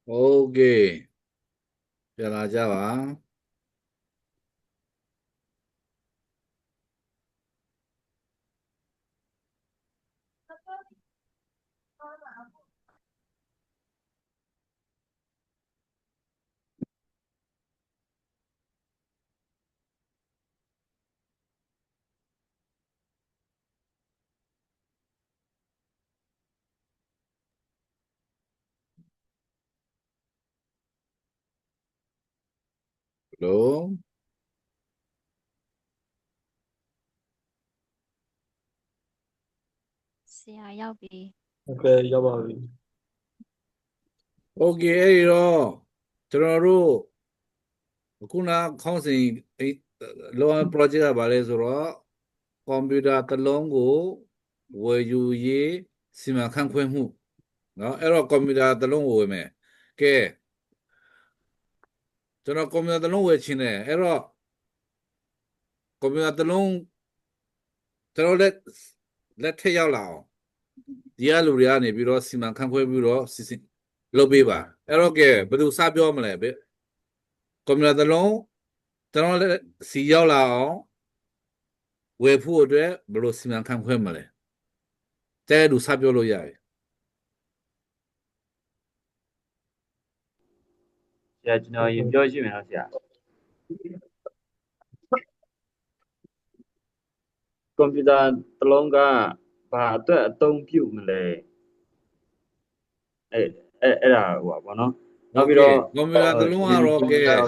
OK ပြန်လာကြပါလို့ ဆရာရောက်ပြီ Okay ရောက်ပါပြီ OK အဲ့ဒီတော့ကျွန်တော်တို့ခုနခေါင်းစဉ်လော project ကဘာလဲဆိုတော့ကွန်ပျူတာတစ်လုံးကိုဝယ်ယူရေးစီမံခန့်ခွဲမှုเนาะအဲ့တော့ကွန်ပျူတာတစ်လုံးကိုဝယ်မယ်ကဲကျွန်တော်ကွန်ပျူတာတစ်လုံးဝယ်ချင်တယ်အဲ့တော့ကွန်ပျူတာတစ်လုံးကျွန်တော်လက်ထက်ရောက်လာအောင်ဒီကလူတွေကနေပြီးတော့စီမံခန့်ခွဲပြီးတော့စီစဉ်လုပ်ပေးပါအဲ့တော့ကဲဘယ်သူစပြောမလဲဗျကွန်ပျူတာတစ်လုံးကျွန်တော်လက်စီရောက်လာအောင်ဝယ်ဖို့အတွက်ဘယ်လိုစီမံခန့်ခွဲမလဲတဲ့သူစပြောလို့ရတယ် ဆရာကျွန်တော်ရင်ပြောရှိမယ်နော်ဆရာကွန်ပျူတာတစ်လုံးကဘာအတွက်အသုံးပြုမလဲအဲ့ဒါဟိုပါဘောနော်နောက်ပြီးတော့ ကွန်ပျူတာတစ်လုံးကတော့ကဲကျွန်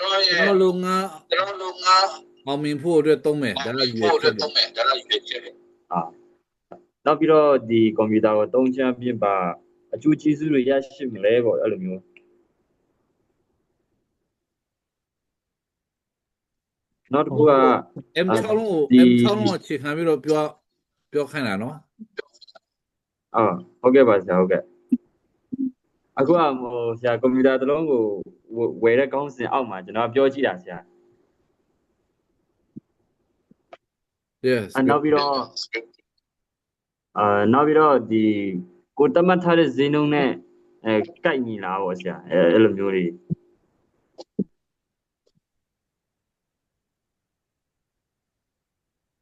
တော်လုပ်ငန်းအောင်မြင်ဖို့အတွက်သုံးမယ်ဒါလည်းရွေးချက်တယ် နောက်ပြီးတော့ဒီကွန်ပျူတာကိုသုံးချမ်းပြင်ပါအကျိုးကျေးဇူးတွေရရှိမလဲပေါ့အဲ့လိုမျိုးနောက်တစ်ခုက M6 လုံးကိုအခြေခံပြီးတော့ပြောခိုင်းတာနော် ဟုတ်ကဲ့ပါဆရာဟုတ်ကဲ့အခုကဟိုဆရာကွန်ပျူတာတစ်လုံးကိုဝယ်တဲ့ကောင်းစဉ်အောက်မှာကျွန်တော်ပြောကြည့်တာဆရာ Yes နောက်ပြီးတော့ဒီကိုတတ်မှတ်ထားတဲ့ဈေးနှုန်းနဲ့ကိုက်ညီလားပေါ့ဆရာအဲ့လိုမျိုးတွေ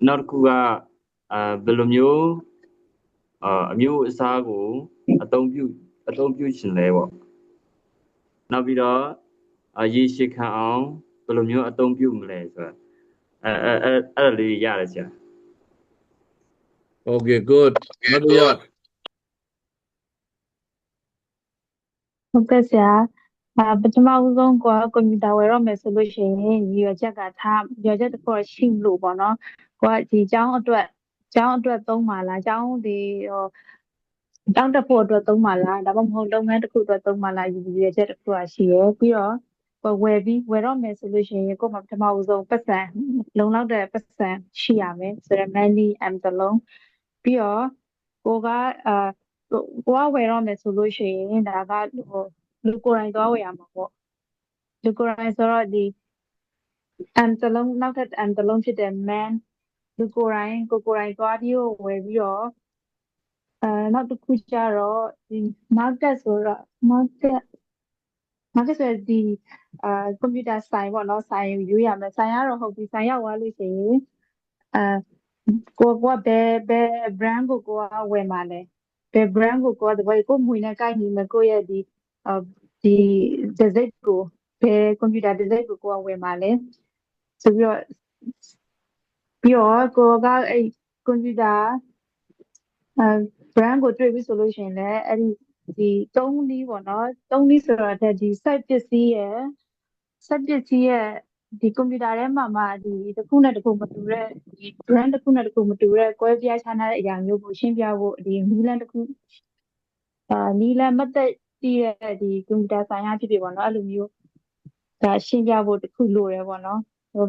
နောက်တစ်ခုကဘယ်လိုမျိုးအမျိုးအစားကိုအသုံးပြုရှင်လဲပေါ့နောက်ပြီးတော့ရေရှည်ခံအောင်ဘယ်လိုမျိုးအသုံးပြုမလဲဆိုတာအဲ့လေးရတယ်ဆရာ Okay good မတူရ ဟုတ်ကဲ့ဆရာပထမဦးဆုံးကွန်ပျူတာဝယ်တော့မယ်ဆိုလို့ရှိရင်ရည်ရွယ်ချက်ကရည်ရွယ်ချက်တစ်ခုရှိလို့ပေါ့နော်ကိုကဒီကျောင်းအတွက်သုံးပါလားကျောင်းဒီကျောင်းတက်ဖို့အတွက်သုံးပါလားဒါမှမဟုတ်လုပ်ငန်းတစ်ခုအတွက်သုံးပါလားရည်ရွယ်ချက်တစ်ခုရှိရယ်ပြီးတော့ဝယ်တော့မယ်ဆိုလို့ရှိရင်ကို့မှာပထမဦးဆုံးပတ်စံလုံလောက်တဲ့ပတ်စံရှိရမယ်ဆိုတော့ money and တစ်လုံးပြီးတော့ကိုကဝယ်တော့မယ်ဆိုလို့ရှိရင်ဒါကလူကိုယ်တိုင်သွားဝယ်ရမှာပေါ့လူကိုယ်တိုင်ဆိုတော့ဒီ တစ်လုံးနောက်ထပ်တစ်လုံးဖြစ်တဲ့ man လူကိုယ်တိုင်သွားပြီးဝယ်ပြီးတော့နောက်တစ်ခုကျတော့ဒီ market ဆိုတော့ market ဆိုဒီကွန်ပျူတာဆိုင်ပေါ့နော်ဆိုင်ရွေးရမယ်ဆိုင်ကတော့ဟုတ်ပြီဆိုင်ရောက်သွားလို့ရှိရင်ကိုကဘယ် brand ကိုဝယ်မှာလဲဘယ် brand ကိုတပည့်ကိုမွေနဲ့ကိုက်ညီမယ်ကိုရဲ့ဒီဒီဇိတ်ကိုဘယ်ကွန်ပျူတာဒီဇိတ်ကိုဝယ်မှာလဲဆိုပြီးတော့ကိုကအဲ့ကွန်ပျူတာbrand ကိုတွေ့ပြီဆိုလို့ရှိရင်လည်းအဲ့ဒီသုံးနည်းပေါ့နော်သုံးနည်းဆိုတော့ဒီ site ပစ္စည်းရဲ့ဒီကွန်ပျူတာထဲမှာဒီတစ်ခုနဲ့တစ်ခုမတူတဲ့ဒီ brand တစ်ခုနဲ့တစ်ခုမတူတဲ့ကွဲပြားခြားနားတဲ့အရာမျိုးကိုရှင်းပြဖို့ဒီနည်းလမ်းတစ်ခုနည်းလမ်းမသက်တည်တဲ့ဒီကွန်ပျူတာဆိုင်ရာဖြစ်ဖြစ်ပေါ့နော်အဲ့လိုမျိုးဒါရှင်းပြဖို့တစ်ခုလိုတယ်ပေါ့နော်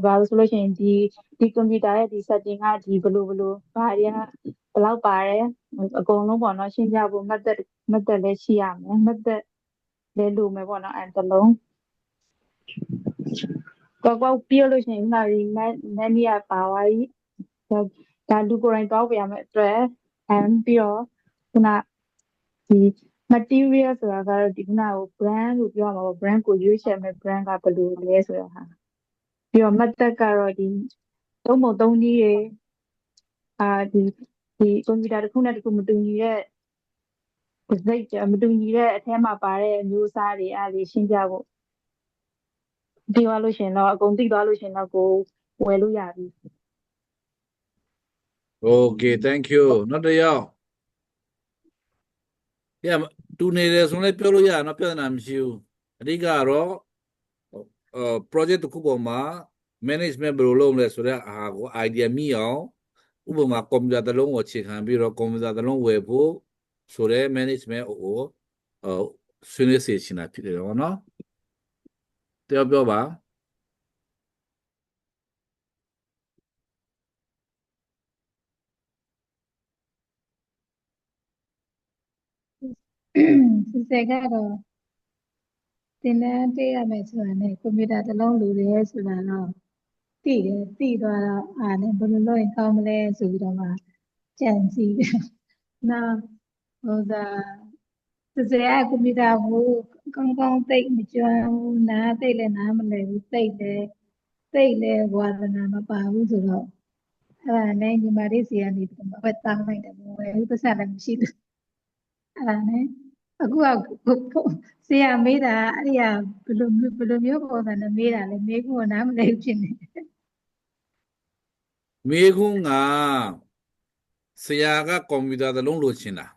ဘာလို့ဆိုလို့ရှိရင်ဒီကွန်ပျူတာရဲ့ဒီ setting ကဒီဘယ်လိုဘာတွေကဘယ်လောက်ပါတယ်အကုန်လုံးပေါ့နော်ရှင်းပြဖို့ method လည်းရှိရမယ် method လည်းလိုမယ်ပေါ့နော်အဲ့တစ်လုံးကောပြောလို့ရှိရင်ဒီ many ကပါသွားပြီဒါလူကိုယ်တိုင်တောက်ပြရမယ်အတွက်ပြီးတော့ခုနဒီ material ဆိုတာကတော့ဒီခုနက brand လို့ပြောရမှာပေါ့ brand ကိုရွေးချယ်မဲ့ brand ကဘယ်လိုလဲဆိုတော့ဟာပြီးတော့ method ကတော့ဒီသုံးပုံသုံးနည်းတွေဒီကွန်ပျူတာတစ်ခုနဲ့တစ်ခုမတူညီတဲ့စိတ်မတူညီတဲ့အထဲမှာပါတဲ့အမျိုးအစားတွေအဲ့ဒါရှင်းပြဖို့ပြီးသွားလို့ရှင်တော့အကုန်သိသွားလို့ရှင်တော့ကိုဝယ်လို့ရပြီ Okay thank you နောက်တစ်ယောက်တူနေတယ်ဆိုလည်းပြောလို့ရနော်ပြဿနာမရှိဘူးအဓိကကတော့project တစ်ခုပေါ်မှာ management ဘယ်လိုလုပ်မလဲဆိုတဲ့အားကို idea မိအောင်ဥပမာကွန်ပျူတာတစ်လုံးကိုအခြေခံပြီးတော့ကွန်ပျူတာတစ်လုံးဝယ်ဖို့ဆိုတဲ့ management ကိုဆွေးနွေးစေချင်တာဖြစ်တယ်ပေါ့နော်ပြောပါ စစ်စစ်ကတော့တင်တန်းတေးရမယ်ဆိုတာနဲ့ကွန်ပျူတာတစ်လုံးလိုတယ်ဆိုတာတော့သိတယ်သိသွားတော့အားနဲ့ဘယ်လိုလုပ်ရင်ကောင်းမလဲဆိုပြီးတော့မှကြံစည်တယ်နောက်စစ်စစ်ကကွန်ပျူတာကိုကောင်းကောင်းသိမကျွမ်းဘူးနားသိလည်းနားမလည်ဘူးသိလည်းဝါသနာမပါဘူးဆိုတော့အဲ့ဒါနဲ့ညီမလေးစီကနေပြီးတော့ပဲတောင်းလိုက်တယ်ဘယ်လိုပတ်စံလည်းမရှိဘူးအဲ့ဒါနဲ့အခုကဆရာမေးတာအဲ့ဒီကဘယ်လိုမျိုးပုံစံနဲ့မေးတာလဲမေးဖို့နားမလည်ဘူးဖြစ်နေ မေခွန်းကဆရာကကွန်ပျူတာတစ်လုံးလိုချင်တာ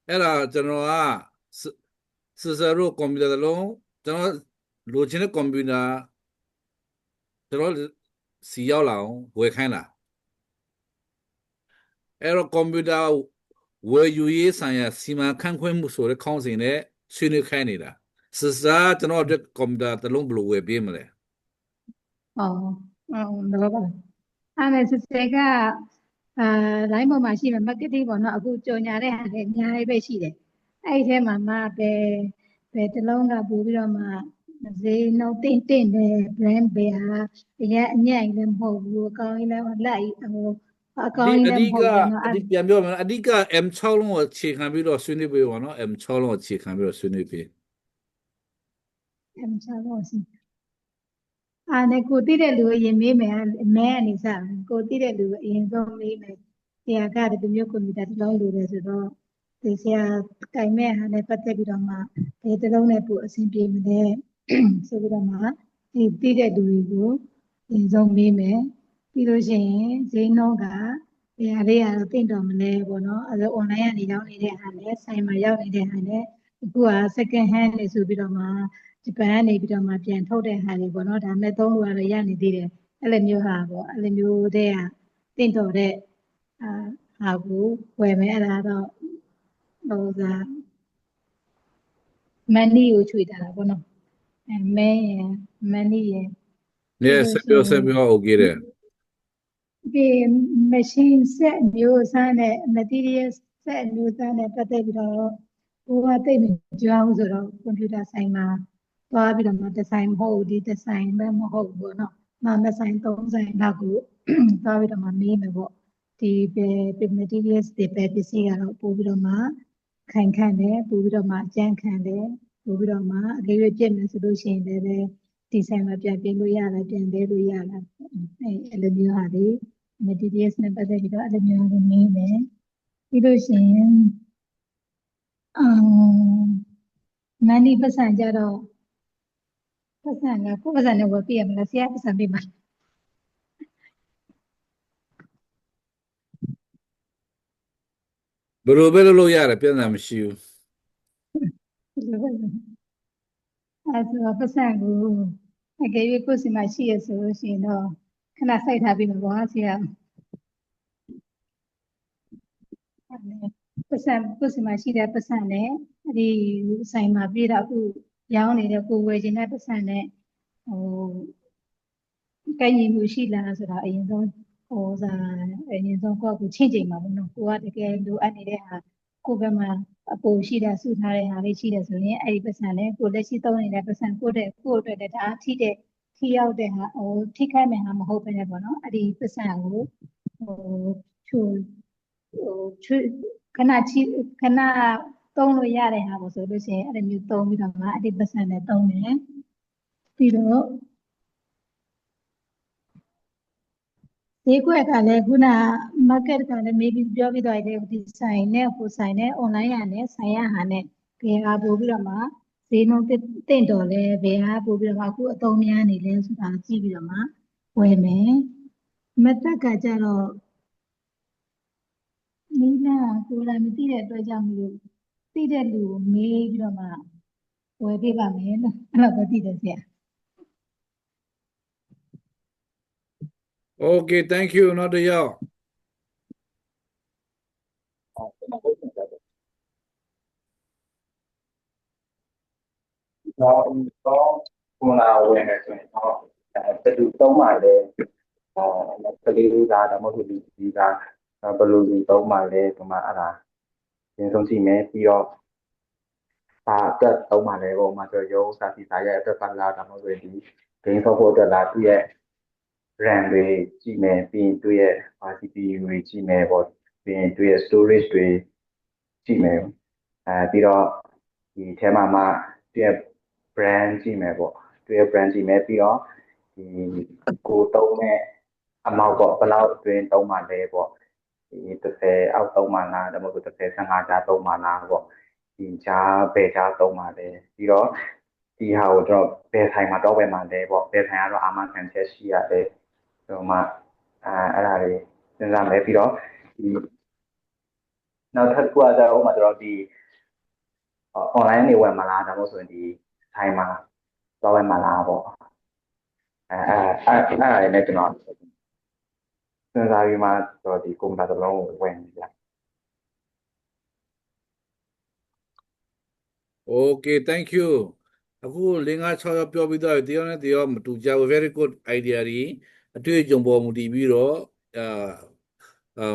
အဲ့ဒါကျွန်တော်ကစစ်စရိုကွန်ပျူတာတစ်လုံးကျွန်တော်လိုချင်တဲ့ကွန်ပျူတာကျွန်တော်စီရောက်လာအောင်ဝယ်ခိုင်းတာအဲ့တော့ကွန်ပျူတာဝယ်ယူရေးဆိုင်ရာစီမံခန့်ခွဲမှုဆိုတဲ့ခေါင်းစဉ်နဲ့ဆွေးနွေးခိုင်းနေတာစစ်စားကျွန်တော်အတွက်ကွန်ပျူတာတစ်လုံးဘယ်လိုဝယ်ပေးမလဲတော့ပါအဲ့ဒါစစ်စစ်ကလိုင်းပေါ်မှာရှိမယ် marketing ပေါ့နော်အခုကြော်ညာတဲ့ဟာလည်းအများကြီးပဲရှိတယ်အဲ့ဒီထဲမှာမှပဲတစ်လုံးကပို့ပြီးတော့မှဈေးနှုန်းတင့်တယ် brand ပဲဟာအရင်အညံ့လည်းမဟုတ်ဘူးအကောင်းကြီးလည်းလက်အကောင်းကြီးလည်းမဟုတ်ဘူးနော်အဲ့ပြန်ပြောမယ်အဓိက M6 လုံးကိုအခြေခံပြီးတော့ဆွေးနွေးပေးပါနော် M6 လုံးကိုအခြေခံပြီးတော့ဆွေးနွေးပေး M6 လုံးစီနဲ့ကိုသိတဲ့လူအရင်မေးမယ်မဲအနေစားကိုသိတဲ့လူအရင်ဆုံးမေးမယ်ဆရာကဒီမျိုးကွန်ပျူတာတစ်လုံးလိုတယ်ဆိုတော့ဒီဆရာကင်မဲ့ဟာနဲ့ပတ်သက်ပြီးတော့မှဒီတစ်လုံးနဲ့ပို့အဆင်ပြေမလဲဆိုပြီးတော့မှဒီသိတဲ့လူတွေကိုအရင်ဆုံးမေးမယ်ပြီးလို့ရှိရင်ဈေးနှုန်းကဘယ်ဟာလေးကတော့တင့်တော်မလဲပေါ့နော်အဲဒါ online ကနေရောက်နေတဲ့ဟာနဲ့ဆိုင်မှာရောက်နေတဲ့ဟာနဲ့အခုက second hand နေဆိုပြီးတော့မှဂျပန်ကနေပြီးတော့မှပြန်ထုတ်တဲ့ဟာတွေပေါ့နော်ဒါမဲ့သုံးလို့ကတော့ရနေသေးတယ်အဲ့လိုမျိုးဟာပေါ့အဲ့လိုမျိုးတဲ့ကတင့်တော်တဲ့ဟာကိုဝယ်မယ်အဲ့ဒါတော့မန်နီကိုချွေတာပေါ့နော်မဲရယ်မန်နီရယ် Yes ဆက်ပြော okay တယ်ဒီ machine set မျိုးစားနဲ့ material set မျိုးစားနဲ့ပတ်သက်ပြီးတော့ကိုကသိမကြောက်ဆိုတော့ကွန်ပျူတာဆိုင်မှာသွားပြီးတော့ဒီဇိုင်းမဟုတ်ဒီဒီဇိုင်းပဲမဟုတ်ဘူးပေါ့နော်။မဆိုင်သုံးဆိုင်တော့ကိုသွားပြီးတော့မေးမယ်ပေါ့။ဒီပဲ materials တွေပဲပစ္စည်းကတော့ပို့ပြီးတော့ခိုင်ခန့်တယ်ပို့ပြီးတော့အကျန်းခံတယ်ပို့ပြီးတော့အကယ်၍ပြည့်မယ်ဆိုလို့ရှိရင်လည်းဒီဇိုင်းမှာပြန်ပြင်လို့ရလားပြန်ပေးလို့ရလားအဲ့လိုမျိုးဟာတွေ materials နဲ့ပတ်သက်ပြီးတော့အဲ့လိုမျိုးတွေမေးမယ်ပြီးလို့ရှိရင်မန်ဒီပတ်စံကြတော့ပတ်စံကကိုယ်ပတ်စံနဲ့ဝယ်ပြရမလားဆရာပတ်စံပေးမှာဘယ်လိုပဲလုပ်ရတယ်ပြဿနာမရှိဘူးအဲ့ဆိုပတ်စံကိုအကယ်၍ကိုယ်စီမှာရှိရဆိုလို့ရှိရင်တော့ခဏစိုက်ထားပြီးမှာပေါ့ဆရာပတ်စံကိုယ်စီမှာရှိတဲ့ပတ်စံနဲ့ဒီဆိုင်မှာပြတော့အခုရောင်းနေတဲ့ကိုဝယ်ခြင်းတဲ့ပတ်စံနဲ့ကိုင်ညီမှုရှိလားဆိုတော့အရင်ဆုံးအရင်ဆုံးကိုယ့်ကိုချင်းချိန်မှာပေါ့နော်ကိုကတကယ်လိုအပ်နေတဲ့ဟာကိုယ်ဘက်မှာအပေါ်ရှိတာစုထားတဲ့ဟာလေးရှိတယ်ဆိုရင်အဲ့ဒီပတ်စံနဲ့ကိုလက်ရှိသုံးနေတဲ့ပတ်စံကိုအတွက်ဒါထိရောက်တဲ့ဟာထိခိုက်မဲ့ဟာမဟုတ်ဘဲနဲ့ပေါ့နော်အဲ့ဒီပတ်စံကိုချွေ ခဏချီခဏသုံးလို့ရတဲ့ဟာကိုဆိုလို့ရှိရင်အဲ့လိုမျိုးသုံးပြီးတော့မှအဲ့ဒီပတ်စံနဲ့သုံးတယ်ပြီးတော့ဈေးကွက်ကလည်းခုန market ကလည်း maybe ပြောပြီးတော့ဒီဆိုင်နဲ့ဟိုဆိုင်နဲ့ online ရနဲ့ဆိုင်ရဟာနဲ့ဘယ်ဟာပို့ပြီးတော့မှဈေးနှုန်းတင့်တော်လဲဘယ်ဟာပို့ပြီးတော့မှအခုအသုံးများနေလဲဆိုတာကြည့်ပြီးတော့မှဝယ်မယ်မတက်ကကြတော့နီးလာကိုယ်လည်းမသိတဲ့အတွက်ကြောင့်မလို့သိတဲ့လူကိုမေးပြီးတော့မှဝယ်ပေးပါမယ်လို့အဲ့လိုပဲသိတယ်ဆရာ Okay thank you နောက်တစ်ယောက် တော့ခုနဝင်နေဆိုရင်တော့ဘယ်လိုသုံးပါလဲကလေးလေးဒါမှမဟုတ်ဒီကဘယ်လိုဒီသုံးပါလဲဒီမှာအဲ့ဒါသင်ဆုံးကြည့်မယ်ပြီးတော့ဒါအတွက်သုံးပါလဲပေါ့မှာဆိုရုံးစာစီစာရဲ့အတွက်ပါလာဒါမှမဟုတ်ဒီဂိမ်းဆော့ဖို့အတွက်လာသူ့ရဲ့ RAM တွေကြည့်မယ်ပြီးရင်သူ့ရဲ့ CPU တွေကြည့်မယ်ပေါ့ပြီးရင်သူ့ရဲ့ storage တွေကြည့်မယ်ပြီးတော့ဒီထဲမှာမှသူ့ရဲ့ brand ကြည့်မယ်ပေါ့သူ့ရဲ့ brand ကြည့်မယ်ပြီးတော့ဒီကိုသုံးမဲ့အမောက်ပေါ့ဘယ်လောက်အတွင်းသုံးပါလဲပေါ့ဒီ30အောက်သုံးပါလားဒါမှမဟုတ်30 15ကြားသုံးပါလားပေါ့ဒီကြားဘယ်ကြားသုံးပါလဲပြီးတော့ဒီဟာကိုတော့ဘယ်ဆိုင်မှာတော့ဝယ်မှာလဲပေါ့ဘယ်ဆိုင်ကတော့အာမခံချက်ရှိရတယ်ဆိုမှအဲ့ဒါတွေစဉ်းစားမယ်ပြီးတော့ဒီနောက်ထပ်တစ်ခုကတော့ဥပမာတော့ဒီ online နေဝယ်မှာလားဒါမှမဟုတ်ဆိုရင်ဒီဆိုင်မှာတော့ဝယ်မှာလားပေါ့အဲ့ဒါလည်းကျွန်တော်စဉ်းစားပြီးမှတော့ဒီကွန်ပျူတာတစ်လုံးကိုဝယ်နေကြ Okay thank you အခု5 6ယောက်ပြောပြီးတော့တယောက်နဲ့တယောက်မတူကြဘူး very good idea တွေအတွေ့အကြုံပေါ်မူတည်ပြီးတော့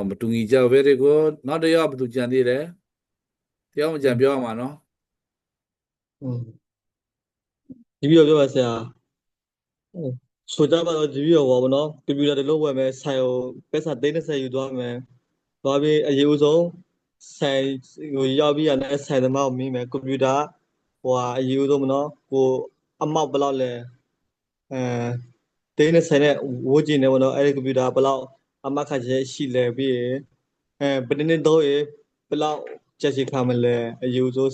မတူညီကြ very good နောက်တစ်ယောက်ဘယ်သူကြံသေးလဲတယောက်မကြံပြောရမှာနော် ဒီပြီးတော့ပြောပါဆရာဆိုကြပါတော့ဒီပြီးတော့ဟောပါတော့ကွန်ပျူတာတစ်လုံးဝယ်မယ်ဆိုင်ကိုပတ်စံ30ယူသွားမယ်သွားပြီးအရေးဦးဆုံးဆိုင်ကိုရောက်ပြီးရတဲ့ဆိုင်သမားကိုမေးမယ်ကွန်ပျူတာဟိုအရေးဦးဆုံးမနော်ကိုအမောက်ဘယ်လောက်လဲ30နဲ့ဝတ်ကြည့်နေပါတော့အဲ့ဒီကွန်ပျူတာဘယ်လောက်အမခချက်ရှိလဲပြီးရင်ဘယ်နှစ်တော့ရေဘယ်လောက်ချက်ရှိခါမလဲအရေးဦးဆုံး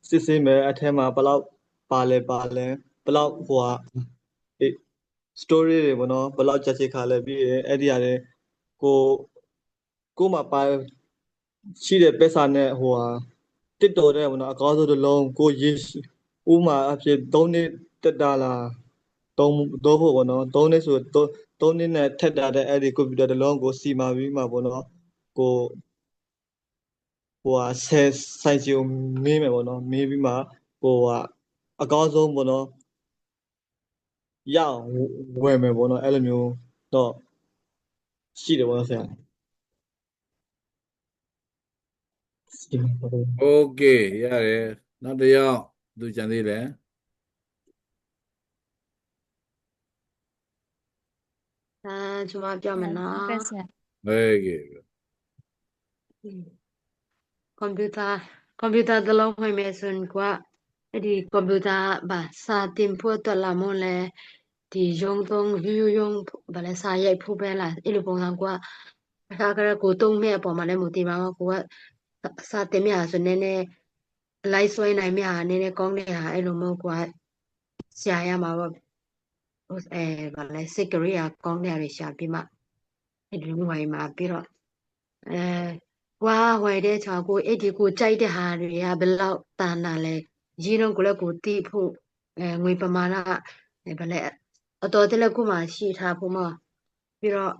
စစ်စစ်မယ်အထက်မှာဘယ်လောက်ပါလဲဘယ်လောက်ဟိုstory တွေပေါ့နော်ဘယ်လောက်ချက်ချခါလဲပြီးရင်အဲ့ဒီရတယ်ကိုမှပါရှိတဲ့ပက်စာနဲ့ဟိုတစ်တော်တဲ့ပေါ့နော်အကောင်းဆုံးတစ်လုံးကိုရေးဥမာအဖြစ်3နှစ်တက်တာလား3ဖို့ပေါ့နော်3နှစ်ဆို3နှစ်နဲ့ထက်တာတဲ့အဲ့ဒီကွန်ပျူတာတစ်လုံးကိုစီမာပြီးမှပေါ့နော်ကိုဟိုဆိုင်စီကိုမေးမယ်ပေါ့နော်မေးပြီးမှဟိုအကောင်းဆုံးပေါ့နော်ရအောင်ဝယ်မယ်ပေါ့နော်အဲ့လိုမျိုးတော့ရှိတယ်ပေါ့နော်ဆရာ Okay ရတယ်နောက်တစ်ယောက်သူကြံသေးတယ် ကျွန်မပြောမယ်နော် very good ကွန်ပျူတာတစ်လုံးဝယ်မယ်ဆိုရင်ကအဲ့ဒီကွန်ပျူတာစာတင်ဖို့အတွက်လာမလဲဒီရုံဗလဲစာရိုက်ဖို့ပဲလားအဲ့လိုပုံစံကအခါကကိုတုံးမဲ့အပေါ်မှာလည်းမတည်ပါဘူးကိုကစာတင်မြာဆိုနည်းနည်းလိုက်ဆွဲနိုင်မြာနည်းနည်းကောင်းတဲ့ဟာအဲ့လိုမျိုးကဆရာရမှာပေါ့ဗလဲစိတ်ကလေးကောင်းတဲ့ရရှာပြီးမှအဲ့ဒီဝိုင်းမှာပြီးတော့ဝါဝယ်တဲ့ချောကိုအဲ့ဒီကိုကြိုက်တဲ့ဟာတွေကဘယ်လောက်တန်တာလဲရင်းတော့ကိုလည်းကိုတီးဖို့ငွေပမာဏဗလဲအတော်တလည်းကိုမှရှိထားဖို့မပြီးတော့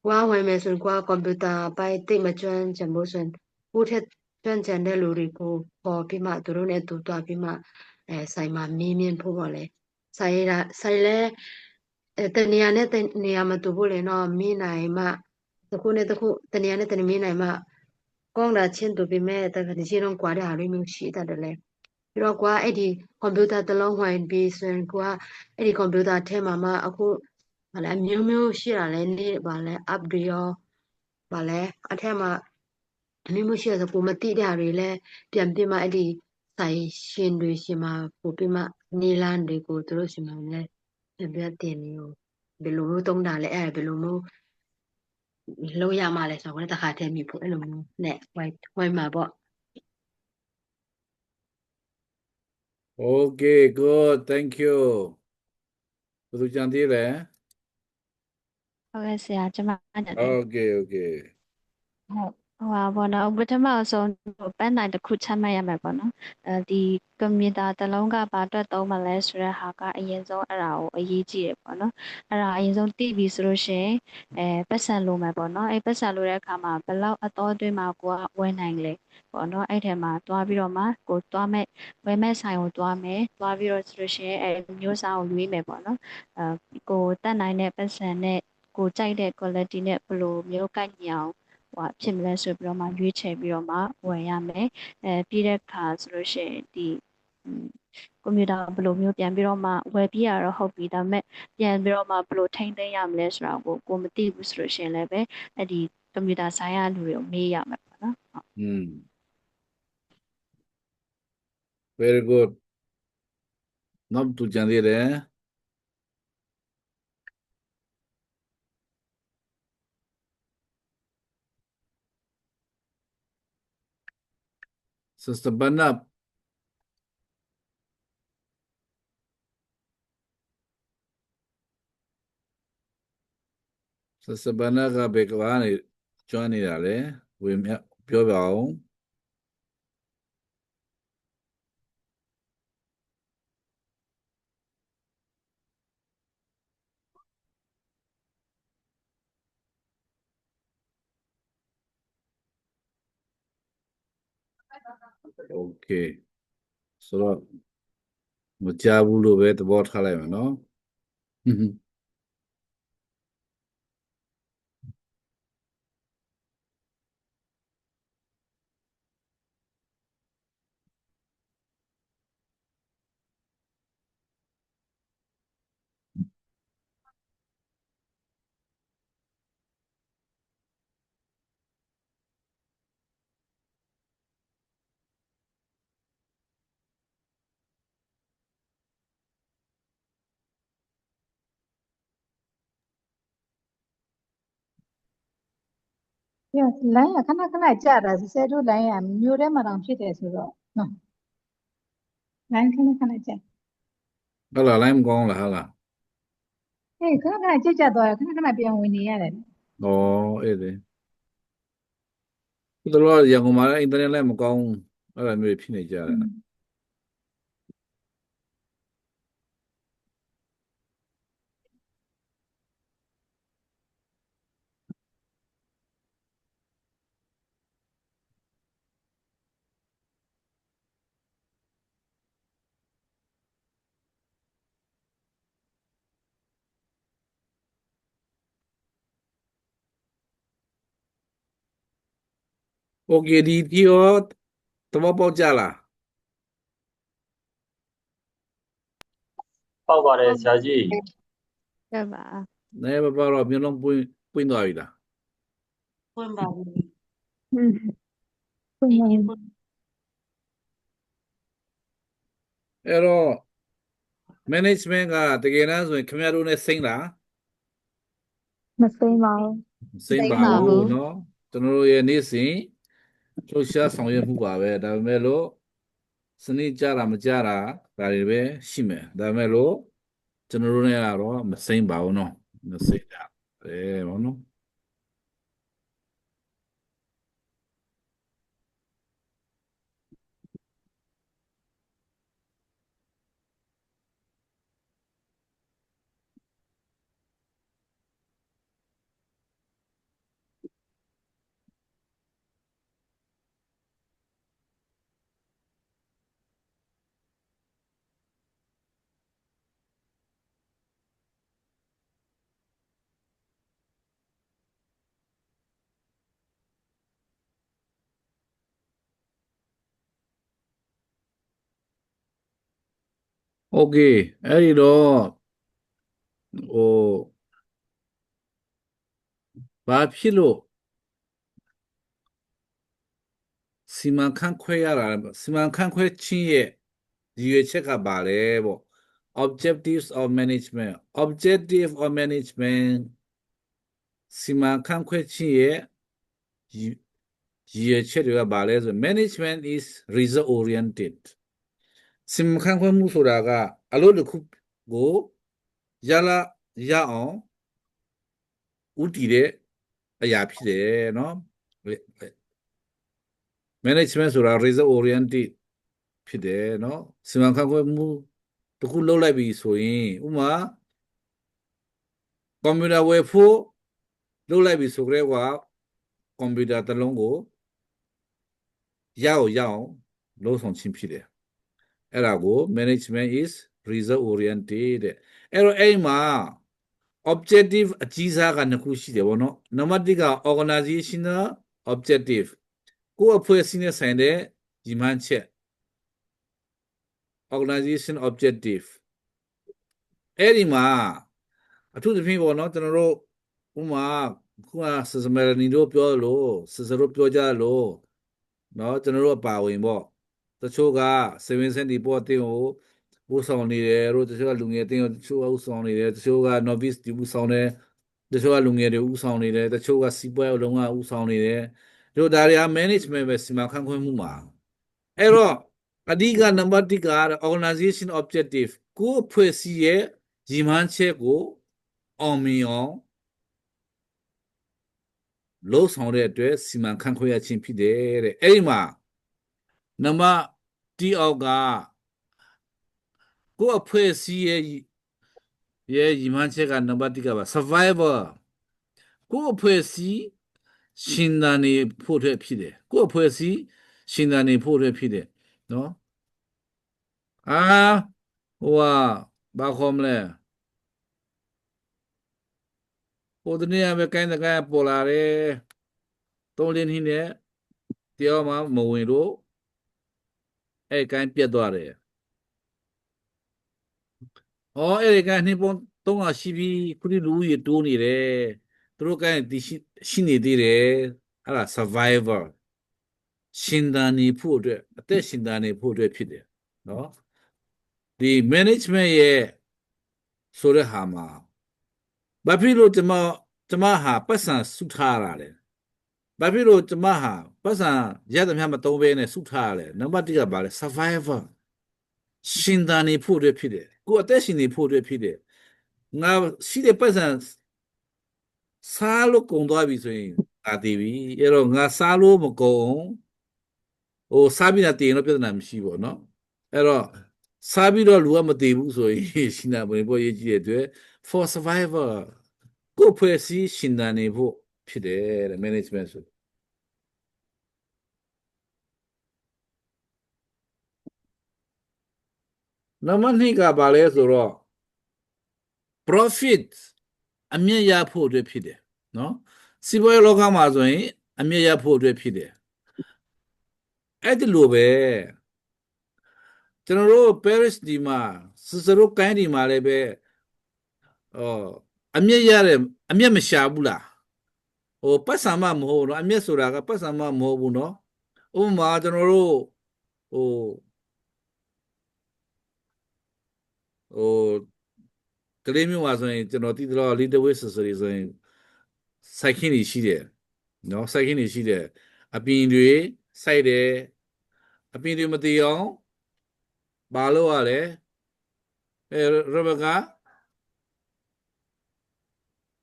ဝါဝယ်မယ်ဆိုရင်ကွာကွန်ပျူတာပိုင်တိတ်မကျွမ်းကျင်ဘူးဆိုရင်ကိုထက်ကျွမ်းကျင်တဲ့လူတွေကိုပေါ်ပြီးမှသူတို့နဲ့တူသွားပြီးမှဆိုင်မှာမင်းမြင်ဖို့ပေါ့လေဆိုင်လဲတနေရာနဲ့တနေရာမတူဘူးလေနော်မင်းနိုင်မှတခုနဲ့တခုတနေရာနဲ့တနေမင်းနိုင်မှကောင်းတာချင်းတူပြီးမဲ့တကယ်ကြီးတော့ကွာတဲ့ဟာလေးမျိုးရှိတတ်တယ်လေပြီးတော့ကွာအဲ့ဒီကွန်ပျူတာတစ်လုံးဝိုင်းပြီးဆိုရင်ကွာအဲ့ဒီကွန်ပျူတာထဲမှာမှအခုဗလဲမျိုးရှိတာလဲနေဗလဲ up တွေရောဗလဲအထက်မှာ အမျိုးမရှိဆိုကိုမတိတဲ့ဟာတွေလည်းပြန်ပြမအဲ့ဒီဆိုင်ရှင်တွေရှင်မှာပို့ပြမနေလန်းတွေကိုသူတို့ရှင်မှာလည်းပြန်ပြတင်နေကိုဘယ်လိုမျိုးတုံးတာလဲအဲ့ဘယ်လိုမျိုးလုံးရမှာလဲဆိုတော့တခါတည်းမြည်ဖို့အဲ့လိုမျိုးနဲ့ဝိုင်းမှာပေါ့ Okay, good. Thank you. ဘယ်သူကြံသေးလဲ ဟုတ်ကဲ့ဆရာကျမညာတယ် Okay, okay. ဟုတ်ဟိုပါဘောနော်ပထမအဆုံးပန်းနိုင်တစ်ခုချမှတ်ရမယ်ပေါ့နော်ဒီကွန်ပျူတာတစ်လုံးကဘာအတွက်သုံးမလဲဆိုတဲ့ဟာကအရင်ဆုံးအဲ့ဒါကိုအရေးကြီးတယ်ပေါ့နော်အဲ့ဒါအရင်ဆုံးသိပြီဆိုလို့ရှိရင်ပတ်စံလိုမယ်ပေါ့နော်အဲ့ပတ်စံလိုတဲ့အခါမှာဘယ်လောက်အတော်အတွင်းမှာကိုကဝယ်နိုင်လဲပေါ့နော်အဲ့ထဲမှာတွားပြီးတော့မှကိုတွားမဲ့ဝယ်မဲ့ဆိုင်ကိုတွားမယ်တွားပြီးတော့ဆိုလို့ရှိရင်မျိုးစားကိုရွေးမယ်ပေါ့နော်ကိုတက်နိုင်တဲ့ပတ်စံနဲ့ကိုကြိုက်တဲ့ quality နဲ့ဘယ်လိုမျိုးကိုက်ညီအောင်ဟိုဖြစ်မလဲဆိုပြီးတော့မှရွေးချယ်ပြီးတော့မှဝယ်ရမယ်ပြီးတဲ့အခါဆိုလို့ရှိရင်ဒီကွန်ပျူတာဘယ်လိုမျိုးပြန်ပြီးတော့မှဝယ်ပြီးရတော့ဟုတ်ပြီဒါပေမဲ့ပြန်ပြီးတော့မှဘယ်လိုထိန်းသိမ်းရမလဲဆိုတာကိုမသိဘူးဆိုလို့ရှိရင်လည်းပဲအဲ့ဒီကွန်ပျူတာဆိုင်ရာလူတွေကိုမေးရမယ်ပေါ့နော်ဟုတ် Very good. နောက်သူကြံသေးတယ် Sister Banap. Sister Banap ကဘယ်ကဘာနေကျွမ်းနေတာလဲဝင်ပြောပြအောင် Okay. ဆိုတော့မကြဘူးလို့ပဲသဘောထားလိုက်မယ်နော် ပြလိုင်းကခဏခဏကြာတာဆဲတို့လိုင်းကမျိုးထဲမှာတောင်ဖြစ်တယ်ဆိုတော့နော်လိုင်းခဏခဏကြာ ဟုတ်လားလိုင်းမကောင်းလားဟုတ်လား ဟေးခဏခဏကြာသွားတယ်ခဏခဏပြန်ဝင်နေရတယ် ဩအဲ့ဒါသူတို့ရန်ကုန်မှာလည်းအင်တာနက်လည်းမကောင်းအဲ့လိုမျိုးဖြစ်နေကြတယ် Okay ဒီဒီရောသဘောပေါက်ကြလား ပေါက်ပါတယ်ဆရာကြီး ကဲ့ပါ နဲမပေါက်တော့မျိုးလုံးပွင့်သွားပြီလား ပွင့်ပါဘူး อืม ပုံမှန် အဲ့တော့ management ကတကယ်တမ်းဆိုရင်ခင်ဗျားတို့ ਨੇ စိမ့်လား မစိမ့်ပါဘူး စိမ့်ပါဘူးเนาะကျွန်တော်တို့ရဲ့နေ့စဉ်လှုပ်ရှားဆောင်ရွက်မှုပါပဲဒါပေမဲ့လို့စနစ်ကြတာမကြတာဒါတွေပဲရှိမယ်ဒါပေမဲ့လို့ကျွန်တော်တို့ ਨੇ ကတော့မစိမ့်ပါဘူးเนาะမစိမ့်တာဘောနော် โอเคအဲ့ဒီတော့ဟိုဘာဖြစ်လို့ စီမံခန့်ခွဲရတာစီမံခန့်ခွဲခြင်းရဲ့ရည်ရွယ်ချက်ကပါလဲပေါ့ objectives of management objective of management စီမံခန့်ခွဲခြင်းရဲ့ရည်ရွယ်ချက်တွေကပါလဲဆို management is result oriented စီမံခန့်ခွဲမှုဆိုတာကအလုပ်တစ်ခုကိုရအောင်ဥတည်တဲ့အရာဖြစ်တယ်เนาะ management ဆိုတာ result oriented ဖြစ်တယ်เนาะစီမံခန့်ခွဲမှုတစ်ခုလုပ်လိုက်ပြီဆိုရင်ဥပမာကွန်ပျူတာဝယ်ဖို့လုပ်လိုက်ပြီဆိုကြတဲ့ကွာကွန်ပျူတာတစ်လုံးကိုရအောင်လုပ်ဆောင်ခြင်းဖြစ်တယ်အဲ့ဒါကို management is result oriented တဲ့အဲ့တော့အဲ့မှာ objective အကြီးစားကနှစ်ခုရှိတယ်ဗောနော်နံပါတ်1က organizational objective ကိုယ့်အဖွဲ့အစည်းနဲ့ဆိုင်တဲ့ရည်မှန်းချက် organization objective အဲ့ဒီမှာအထူးသဖြင့်ဗောနော်ကျွန်တော်တို့ဥမာခုကစစမယ်နီတို့ပြောလို့စစတို့ပြောကြလို့เนาะကျွန်တော်တို့အပါဝင်ပေါ့တချို့က7 cent ဒီပေါ်တင်ကိုဦးဆောင်နေတယ်တို့တချို့ကလူငယ်တင်ကိုတချို့ကဦးဆောင်နေတယ်တချို့က novice ဒီဦးဆောင်တယ်တချို့ကလူငယ်တွေဦးဆောင်နေတယ်တချို့ကစီးပွားရေးအလုံးကဦးဆောင်နေတယ်တို့ဒါတွေက management ပဲစီမံခန့်ခွဲမှုမှာအဲ့တော့အဓိကနံပါတ်1က organization objective ကိုဖွဲ့စည်းရဲ့ရည်မှန်းချက်ကိုအောင်မြင်အောင်လို့ဆောင်တဲ့အတွက်စီမံခန့်ခွဲရခြင်းဖြစ်တယ်တဲ့အဲ့ဒီမှာနံပါတ်1အောက်ကကိုအဖွဲ့အစည်းရဲ့ရည်မှန်းချက်ကနံပါတ်1ကပါ survivor ကိုအဖွဲ့အစည်းရှင်သန်နေဖို့အတွက်ဖြစ်တယ်ကိုအဖွဲ့အစည်းရှင်သန်နေဖို့အတွက်ဖြစ်တယ်နော်ဟိုကဘာခေါ်မလဲဟိုတနေ့ကပဲကိုင်းတကိုင်းပေါ်လာတယ်3 လင်းနှင်းနဲ့တရားမှမဝင်တော့အဲ့ကိုင်းပြတ်သွားတယ်အဲ့ဒီကိုင်းနှင်းပုံ300ရှိပြီခုဒီလူကြီးတိုးနေတယ်သူတို့ကိုင်းဒီရှိနေသေးတယ်အဲ့ဒါ survivor ရှင်သန်နေဖို့အတွက်အသက်ရှင်သန်နေဖို့အတွက်ဖြစ်တယ်နော်ဒီ management ရဲ့ဆိုတဲ့ဟာမှာဘာဖြစ်လို့ကျမဟာပတ်စံစုထားရတယ်ဘာဖြစ်လို့ကျမဟာပတ်စံရသမျှမသုံးဘဲနဲ့စုထားရတယ်နံပါတ်1ကဘာလဲ survivor ရှင်သန်နေဖို့အတွက်ဖြစ်တယ်ကိုယ်အသက်ရှင်နေဖို့အတွက်ဖြစ်တယ်ငါရှိတဲ့ပတ်စံစားလို့ကုန်သွားပြီဆိုရင်အာတည်ပြီအဲ့တော့ငါစားလို့မကုန်စားပြီးတာတည်ရင်တော့ပြဿနာမရှိဘူးเนาะအဲ့တော့စားပြီးတော့လူကမတည်ဘူးဆိုရင်ရှင်နာဝင်ဖို့ရေးကြည့်တဲ့အတွက် for survivor ကိုယ်ဖွဲ့စည်းရှင်သန်နေဖို့ဖြစ်တယ်တဲ့ management ဆိုနံပါတ်2ကဘာလဲဆိုတော့ profit အမြတ်ရဖို့အတွက်ဖြစ်တယ်နော်စီးပွားရေးလောကမှာဆိုရင်အမြတ်ရဖို့အတွက်ဖြစ်တယ်အဲ့ဒီလိုပဲကျွန်တော်တို့ Paris ဒီမှာစစရုပ်ကိုင်းဒီမှာလည်းပဲအမြတ်ရတယ်အမြတ်မရှာဘူးလားပတ်စံမမဟုတ်တော့အမြတ်ဆိုတာကပတ်စံမမဟုတ်ဘူးနော်ဥပမာကျွန်တော်တို့ကလေးမျိုးမှာဆိုရင်ကျွန်တော်တည်တော့ leader way ဆိုရင်စိုက်ခင်းတွေရှိတယ်နော်စိုက်ခင်းတွေရှိတယ်အပင်တွေစိုက်တယ်အပင်တွေမတည်အောင်ဘာလို့ရလဲရဘက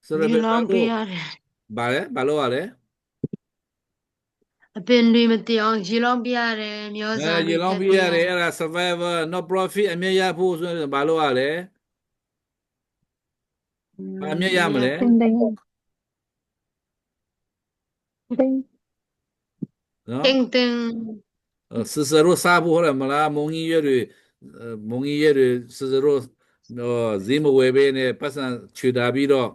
ဆိုရဘကဘာလို့ရလဲအပင်တွေမတည်အောင်ရေလောင်းပြရတယ်မျိုးစားရေလောင်းပြရတယ်အဲ့ဒါ survivor not profit အမြတ်ရဖို့ဆိုရင်ဘာလို့ရလဲအမြတ်ရမလဲတင်းစစရိုးစားဖို့ဟဲ့မလားမုံကြီးရွတွေစစရိုးဈေးမဝယ်ဘဲနဲ့ပတ်စံချွေတာပြီးတော့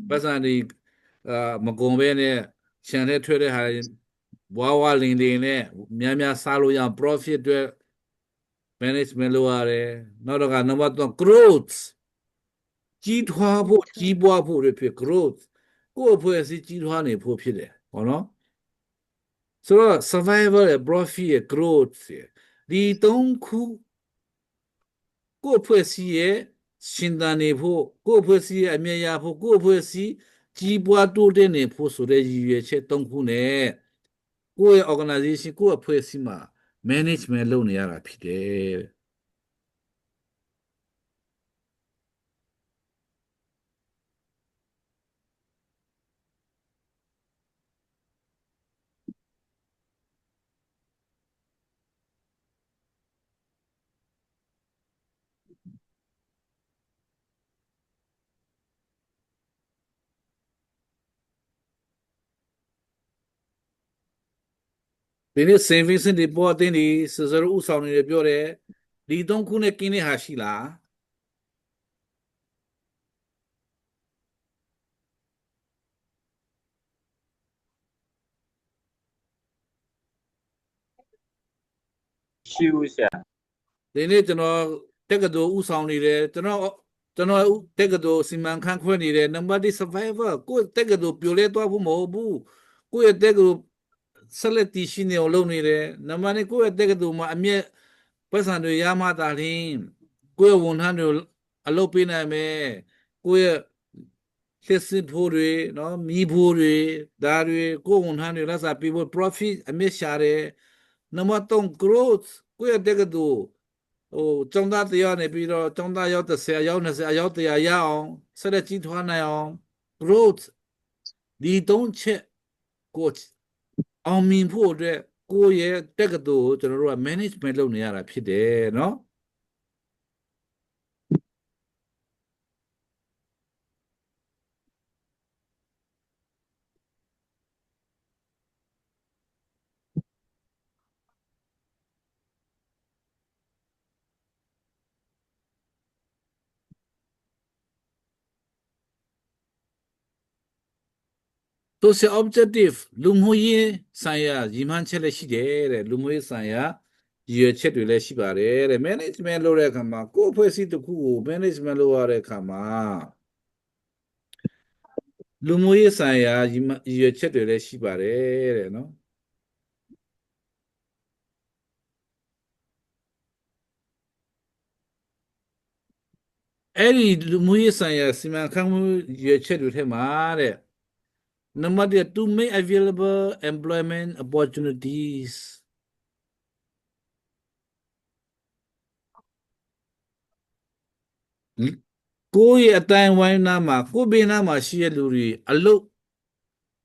ပတ်စံဒီမကုန်ဘဲနဲ့ခြံထဲထွက်တဲ့ဟာဝါလင်းနဲ့များစားလို့ရအောင် profit အတွက် management လုပ်ရတယ်နောက်တော့ကနံပါတ်3 growth ကြီးထွားဖို့ကြီးပွားဖို့ဖြစ် growth ကိုယ့်အဖွဲ့အစည်းကြီးထွားနေဖို့ဖြစ်တယ်ဟောနော် ဆိုတော့ survival ရဲ့ profit ရဲ့ growth ရဲ့ဒီသုံးခုကိုယ့်အဖွဲ့အစည်းရဲ့ရှင်သန်နေဖို့ကိုယ့်အဖွဲ့အစည်းရဲ့အမြတ်ရဖို့ကိုယ့်အဖွဲ့အစည်းကြီးပွားတိုးတက်နေဖို့ဆိုတဲ့ရည်ရွယ်ချက်သုံးခုနဲ့ကိုယ့်ရဲ့ organization ကိုယ့်အဖွဲ့အစည်းမှာ management လုပ်နေရတာဖြစ်တယ်ဒီနေ့ savings report အတင်းဒီစစရဥဆောင်နေတယ်ပြောတယ်ဒီသုံးခုနဲ့ကင်းတဲ့ဟာရှိလား ရှိဘူးဆရာ ဒီနေ့ကျွန်တော်တက္ကသိုလ်ဥဆောင်နေတယ်ကျွန်တော်တက္ကသိုလ်စီမံခန့်ခွဲနေတယ်နံပါတ်1 survivor ကိုယ့်တက္ကသိုလ်ပြိုလဲသွားဖို့မဟုတ်ဘူးကိုယ့်ရဲ့တက္ကသိုလ်ဆက်လက်တည်ရှိနေအောင်လုပ်နေတယ်နံပါတ်2ကိုယ့်ရဲ့တက္ကသိုလ်မှာအမြတ်ပတ်စံတွေရမှသာလျှင်ကိုယ့်ရဲ့ဝန်ထမ်းတွေအလုပ်ပေးနိုင်မယ်ကိုယ့်ရဲ့လက်စစ်ဖို့တွေနော်မီးဖို့တွေဒါတွေကိုယ့်ဝန်ထမ်းတွေလက်စားပေးဖို့ profit အမြတ်ရှာတယ်နံပါတ်3 growth ကိုယ့်ရဲ့တက္ကသိုလ်ကျောင်းသားတရားနေပြီးတော့ကျောင်းသားရောက်30ရောက်20ရောက်100ရအောင်ဆက်လက်ကြီးထွားနိုင်အောင် growth ဒီ3ချက်ကိုအောင်မြင်ဖို့အတွက်ကိုယ့်ရဲ့တက္ကသိုလ်ကိုကျွန်တော်တို့က management လုပ်နေရတာဖြစ်တယ်เนาะsocial objective လူမှုရေးဆိုင်ရာရည်မှန်းချက်လည်းရှိတယ်တဲ့လူမှုရေးဆိုင်ရာရည်ရွယ်ချက်တွေလည်းရှိပါတယ်တဲ့ management လုပ်တဲ့အခါမှာကိုယ့်အဖွဲ့အစည်းတစ်ခုကို management လုပ်ရတဲ့အခါမှာလူမှုရေးဆိုင်ရာရည်ရွယ်ချက်တွေလည်းရှိပါတယ်တဲ့နော်အဲ့ဒီလူမှုရေးဆိုင်ရာစီမံခန့်ခွဲမှုရည်ရွယ်ချက်တွေထဲမှာတဲ့ Number 1 to make available employment opportunities ကိုယ့်ရဲ့အတိုင်းဝိုင်းနားမှာကိုယ့်ဘေးနားမှာရှိတဲ့လူတွေအလုပ်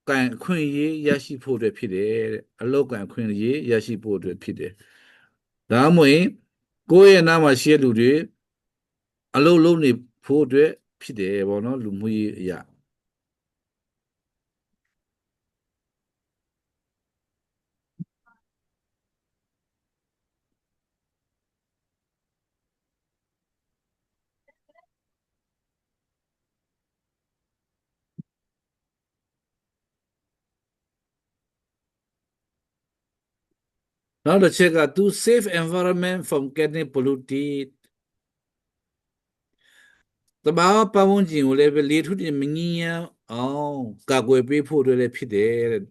ကန်အခွင့်အရေးရရှိဖို့အတွက်ဖြစ်တယ်တဲ့အလုပ်ကန်အခွင့်အရေးရရှိဖို့အတွက်ဖြစ်တယ်ဒါမှမဟုတ်ကိုယ့်ရဲ့နားမှာရှိတဲ့လူတွေအလုပ်လုပ်နေဖို့အတွက်ဖြစ်တယ်ပေါ့နော်လူမှုရေးအရာနောက်တစ်ချက်က to save environment from getting polluted တဘာဝပတ်ဝန်းကျင်ကိုလည်းပဲလေထုတင်မငြိမ်းအောင်ကာကွယ်ပေးဖို့အတွက်လည်းဖြစ်တယ်တဲ့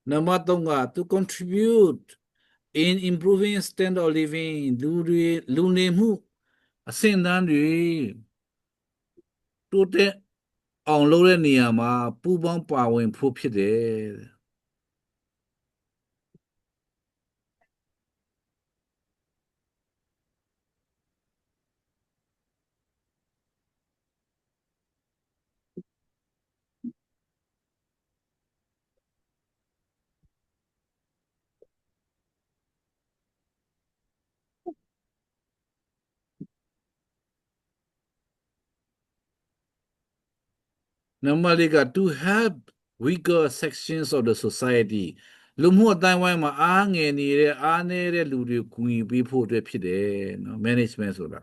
နံပါတ်3က to contribute in improving standard of living လူနေမှုအဆင့်အတန်းတွေတိုးတက်အောင်လုပ်တဲ့နေရာမှာပူးပေါင်းပါဝင်ဖို့ဖြစ်တယ် Normally got to help weaker sections of the society လူမှုအတိုင်းဝိုင်းမှာအားငယ်နေတဲ့အားနည်းတဲ့လူတွေကူညီပေးဖို့အတွက်ဖြစ်တယ်နော် management ဆိုတာ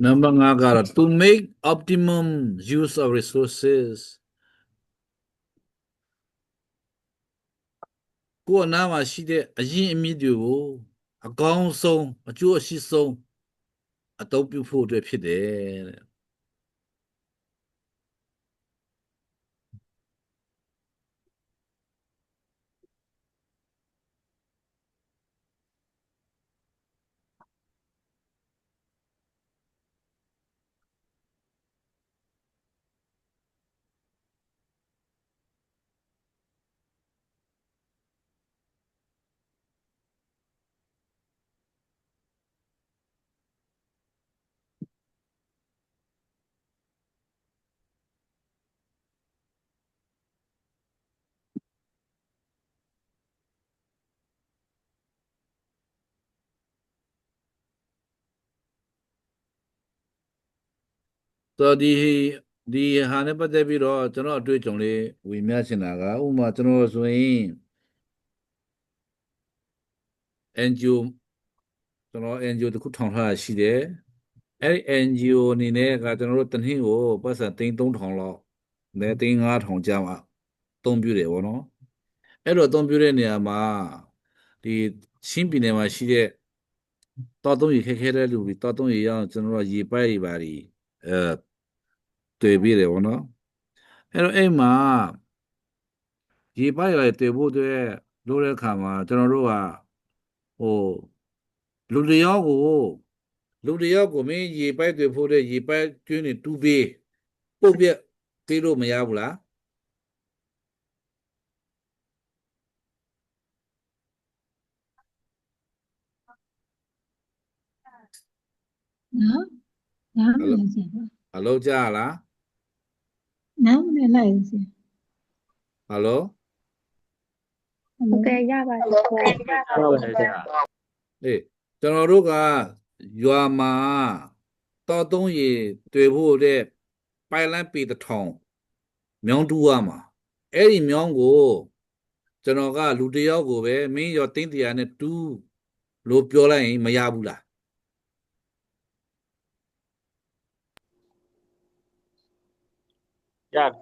Number 5ကတော့ to make optimum use of resources ကိုယ်အနားမှာရှိတဲ့အရင်းအမြစ်တွေကိုအကောင်းဆုံးအကျိုးအရှိဆုံးအသုံးပြုဖို့အတွက်ဖြစ်တယ်တဲ့ ဆိုတော့ဒီဟာနဲ့ပတ်သက်ပြီးတော့ကျွန်တော်အတွေ့အကြုံလေးဝေမျှချင်တာကဥပမာကျွန်တော်ဆိုရင် NGO ကျွန်တော် NGO တခုထောင်ထားတာရှိတယ်အဲ့ဒီ NGO အနေနဲ့ကကျွန်တော်တို့တစ်နှစ်ကိုပတ်စံ3,000လောက်နဲ့5,000ကျမှအသုံးပြုတယ်ဗောနော်အဲ့လိုအသုံးပြုတဲ့နေရာမှာဒီချင်းပြည်နယ်မှာရှိတဲ့တောက်သုံးရေခက်ခဲတဲ့လူတွေတောက်သုံးရေရအောင်ကျွန်တော်တို့ရေပိုက်တွေပါတွေတွေ့ပြီးတယ်ဗောနော်အဲ့တော့အဲ့မှာရေပိုက်ရတွေ့ဖို့အတွက်လုပ်တဲ့အခါမှာကျွန်တော်တို့ကဟိုလူတယောက်ကိုမင်းရေပိုက်တွေ့ဖို့တဲ့ရေပိုက်ကျွင်းနေတူးပေးပုတ်ပြက်သေးလို့မရဘူးလား နော်နားမလဲဆရာ ဟယ်လိုကြားလား နားမလဲလိုက်ဆရာ ဟယ်လို ဟုတ်ကဲ့ရပါတယ်ဆရာ ဟုတ်ပါတယ်ဆရာ အေးကျွန်တော်တို့ကရွာမှာတောက်သုံးရေတွေ့ဖို့တဲ့ပိုင်လန်းပေ1000မြောင်းတူးရမှာအဲ့ဒီမြောင်းကိုကျွန်တော်ကလူတယောက်ကိုပဲမင်းရောတင်းတရားနဲ့တူးလို့ပြောလိုက်ရင်မရဘူးလား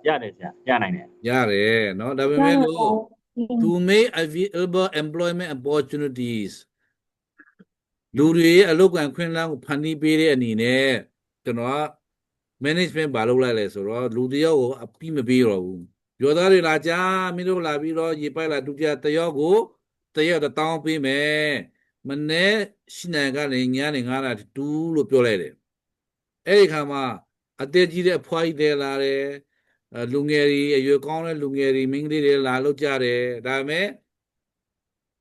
ရတယ်ဆရာရနိုင်တယ် ရတယ်เนาะဒါပေမဲ့လို့ to make available employment opportunities လူတွေရဲ့အလုပ်ကံခွင့်လန်းကိုဖန်တီးပေးတဲ့အနေနဲ့ကျွန်တော်က management ဘာလုပ်လိုက်လဲဆိုတော့လူတယောက်ကိုအပြီးမပေးတော့ဘူးရောသားတွေလာကြမင်းတို့လာပြီးတော့ရေပိုက်လာဒုတိယတယောက်ကိုတယောက်တောင်းပေးမယ်မနေ့ရှိနိုင်ကလည်းညနေ9:00တူလို့ပြောလိုက်တယ်အဲ့ဒီခါမှာအသက်ကြီးတဲ့အဖွားကြီးတွေလာတယ်လူငယ်တွေအရွယ်ကောင်းတဲ့လူငယ်တွေမိန်းကလေးတွေလာလို့ကြတယ်ဒါပေမဲ့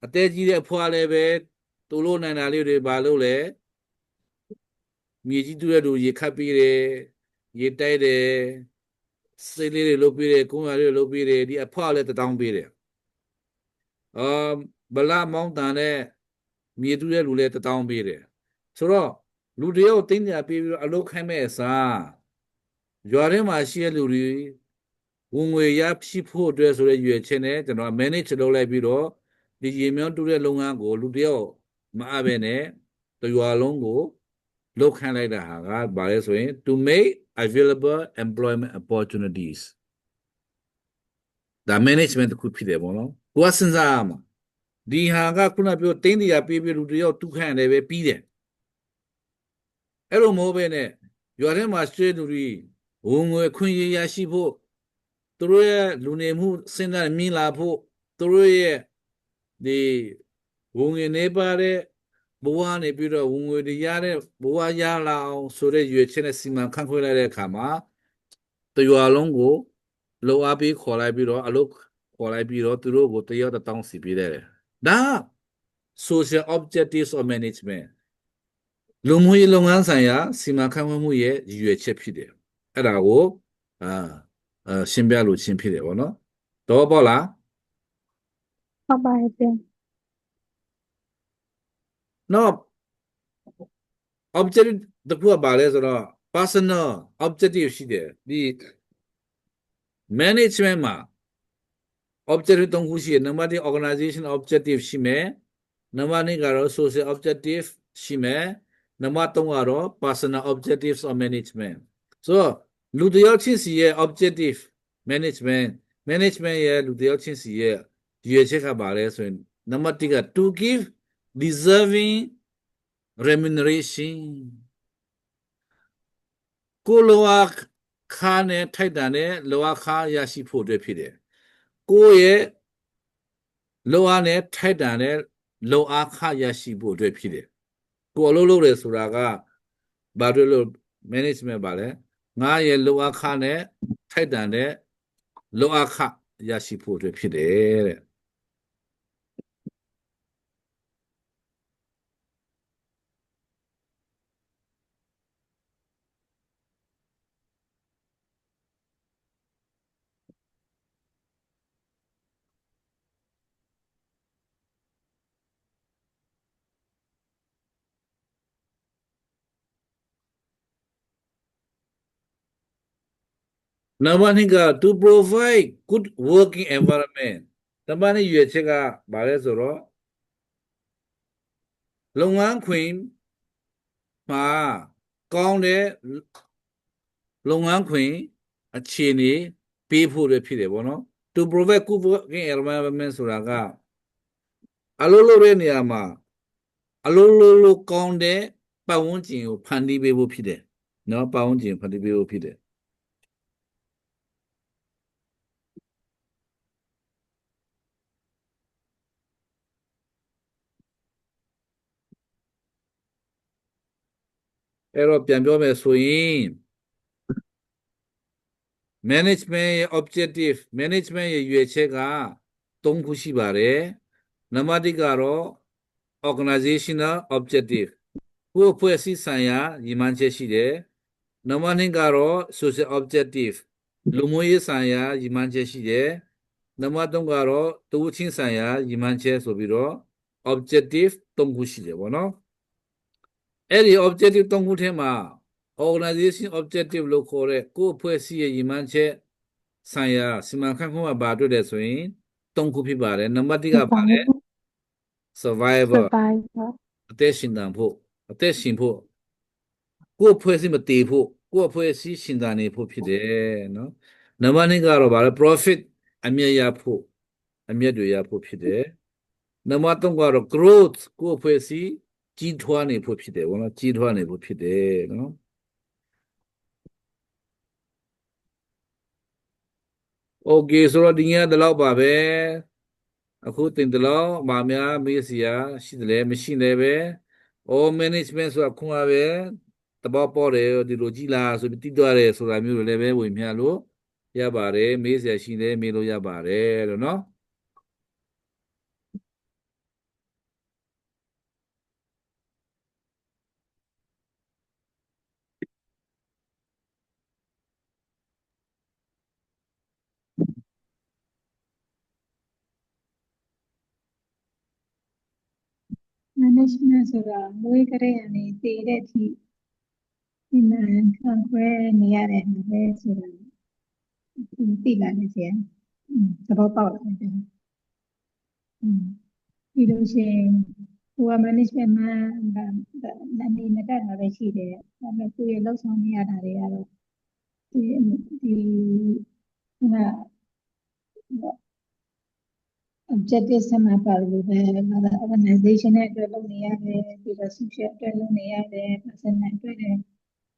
အသက်ကြီးတဲ့အဖွားလည်းပဲသူလို့နိုင်တာလေးတွေဘာလို့လဲမြေကြီးတူတဲ့လူရေခတ်ပြီးတယ်ရေတိုက်တယ်စိတ်လေးတွေလုပ်ပြီးတယ်ကုန်းရတွေလုပ်ပြီးတယ်ဒီအဖွားလည်းတောင်းပေးတယ်ဗလာမောင်းတန်နဲ့မြေတူတဲ့လူလည်းတောင်းပေးတယ်ဆိုတော့လူတယောက်တင်းကြပေးပြီးတော့အလုပ်ခိုင်းမဲ့အစားရွာထဲမှာရှိတဲ့လူတွေဝင်ငွေရရှိဖို့အတွက်ဆိုတဲ့ရွေချင်းနဲ့ကျွန်တော် manage လုပ်လိုက်ပြီးတော့ဒီရေမြောင်းတူတဲ့လုပ်ငန်းကိုလူတယောက်မအပ်ပဲနဲ့တရွာလုံးကိုလုပ်ခိုင်းလိုက်တာဟာကဘာလဲဆိုရင် to make available employment opportunities ဒါ management တစ်ခုဖြစ်တယ်ပေါ့နော်ကိုကစဉ်းစားရမှာဒီဟာကခုနပြောတင်းတရားပေးပြီးလူတယောက်တူးခန့်တယ်ပဲပြီးတယ်အဲ့လိုမဟုတ်ပဲနဲ့ရွာထဲမှာရှိတဲ့လူတွေဝင်ငွေခွင့်ရရှိဖို့သူတို့ရဲ့လူနေမှုစဉ်းစားမြင်လာဖို့သူတို့ရဲ့ဒီဝင်ငွေနေပါတဲ့ ဘဝနေပြီးတော့ဝင်ငွေတွေရတဲ့ဘဝရလာအောင်ဆိုတဲ့ရွေချက်နဲ့စီမံခန့်ခွဲလိုက်တဲ့အခါမှာတရွာလုံးကိုလောအားပြီးခေါ်လိုက်ပြီးတော့အလုပ်ခေါ်လိုက်ပြီးတော့သူတို့ကိုတယောက်တစ်တောင်းစီပေးတယ်ဒါ social objectives of management လူမှုရေးလုပ်ငန်းဆိုင်ရာစီမံခန့်ခွဲမှုရဲ့ရည်ရွယ်ချက်ဖြစ်တယ်အဲ့ဒါကိုရှင်းပြလို့ရှင်းဖြစ်တယ်ဗောနော်တော့ပေါ့လား ဟုတ်ပါတယ်ဗျာ နော် objective တခုကပါလဲဆိုတော့ personal objective ရှိတယ်ဒီ management မှာ objective 3ခုရှိတယ်နံပါတ်1 organization objective ရှိမယ်နံပါတ်2ကတော့ social objective ရှိမယ်နံပါတ်3ကတော့ personal objectives of management ဆိုတော့လူတစ်ယောက်ချင်းစီရဲ့ objective management ရဲ့လူတစ်ယောက်ချင်းစီရဲ့ရည်ရွယ်ချက်ကပါလဲဆိုရင်နံပါတ်1က to give deserving remuneration ကိုလိုအားခါနဲ့ထိုက်တန်တဲ့လိုအားခါရရှိဖို့အတွက်ဖြစ်တယ်ကိုရဲ့လိုအားနဲ့ထိုက်တန်တဲ့လိုအားခါရရှိဖို့အတွက်ဖြစ်တယ်ကိုအလုပ်လုပ်တယ်ဆိုတာကဘာတွေလို့ management ပါလဲငါရဲ့လိုအားခါနဲ့ထိုက်တန်တဲ့လိုအားခါရရှိဖို့အတွက်ဖြစ်တယ်တဲ့နံပါတ်2က to provide good working environment နံပါတ်2ရွေးချက်ကဘာလဲဆိုတော့လုပ်ငန်းခွင်မှာကောင်းတဲ့လုပ်ငန်းခွင်အခြေအနေပေးဖို့ရဖြစ်တယ်ဗောနော် to provide good working environment ဆိုတာကအလုပ်လုပ်တဲ့နေရာမှာအလုပ်လုပ်ကောင်းတဲ့ပတ်ဝန်းကျင်ကိုဖန်တီးပေးဖို့ဖြစ်တယ်နော်ပတ်ဝန်းကျင်ဖန်တီးပေးဖို့ဖြစ်တယ်အဲ့တော့ပြန်ပြောမယ်ဆိုရင် management ရဲ့ objective management ရဲ့ရွေးချက်က3ခုရှိပါတယ်နံပါတ်1ကတော့ organizational objective ကိုယ်ဖွဲ့စည်းဆိုင်ရာရည်မှန်းချက်ရှိတယ်နံပါတ်2ကတော့ social objective လူမှုရေးဆိုင်ရာရည်မှန်းချက်ရှိတယ်နံပါတ်3ကတော့တဦးချင်းဆိုင်ရာရည်မှန်းချက်ဆိုပြီးတော့ objective 3ခုရှိတယ်ဗောနော်အဲ့ဒီ objective 3ခုထဲမှာ organization objective လို့ခေါ်တဲ့ကိုယ်အဖွဲ့အစည်းရဲ့ရည်မှန်းချက်ဆိုင်ရာစီမံခန့်ခွဲမှာပါတွေ့တယ်ဆိုရင်3ခုဖြစ်ပါတယ်နံပါတ်1ကပါလဲ survivor အသက်ရှင်တန်ဖို့အသက်ရှင်ဖို့ကိုယ်အဖွဲ့အစည်းမတည်ဖို့ကိုယ်အဖွဲ့အစည်းရှင်တန်နေဖို့ဖြစ်တယ်နော်နံပါတ်2ကတော့ပါလဲ profit အမြတ်ရဖို့အမြတ်တွေရဖို့ဖြစ်တယ်နံပါတ်3ကတော့ growth ကိုယ်အဖွဲ့အစည်းကြီးထွားနေဖို့ဖြစ်တယ်ဘောနော်ကြီးထွားနေဖို့ဖြစ်တယ်နော်โอเคဆိုတော့ဒီညဒီလောက်ပါပဲအခုတင်တယ်လို့မများမေးစရာရှိတယ်လဲမရှိလဲပဲ all management ဆိုတာခုမှပဲတဘောပေါ်တယ်ဒီလိုကြီးလားဆိုပြီးတိသွားတယ်ဆိုတာမျိုးတွေလည်းပဲဝင်မြလို့ရပါတယ်မေးစရာရှိတယ်မေးလို့ရပါတယ်လို့နော်management ဆိုတာမွေးကလေးကနေတည်တဲ့အထိဒီမှာခံခွဲနေရတယ်ပဲဆိုတာသိလာနေစေသဘောပေါက်လာတယ်ဒီလိုရှိရင်ဟို management မှာနာမည်မတက်တာပဲရှိတယ်ဒါပေမဲ့သူရဲ့လောက်ဆောင်နေရတာတွေကတော့ဒီက objective ဆက်မှာပါလို့ပဲ organization နဲ့အတွက်လုပ်နေရတယ်ပြီးတော့ social အတွက်လုပ်နေရတယ် personal အတွက်လည်း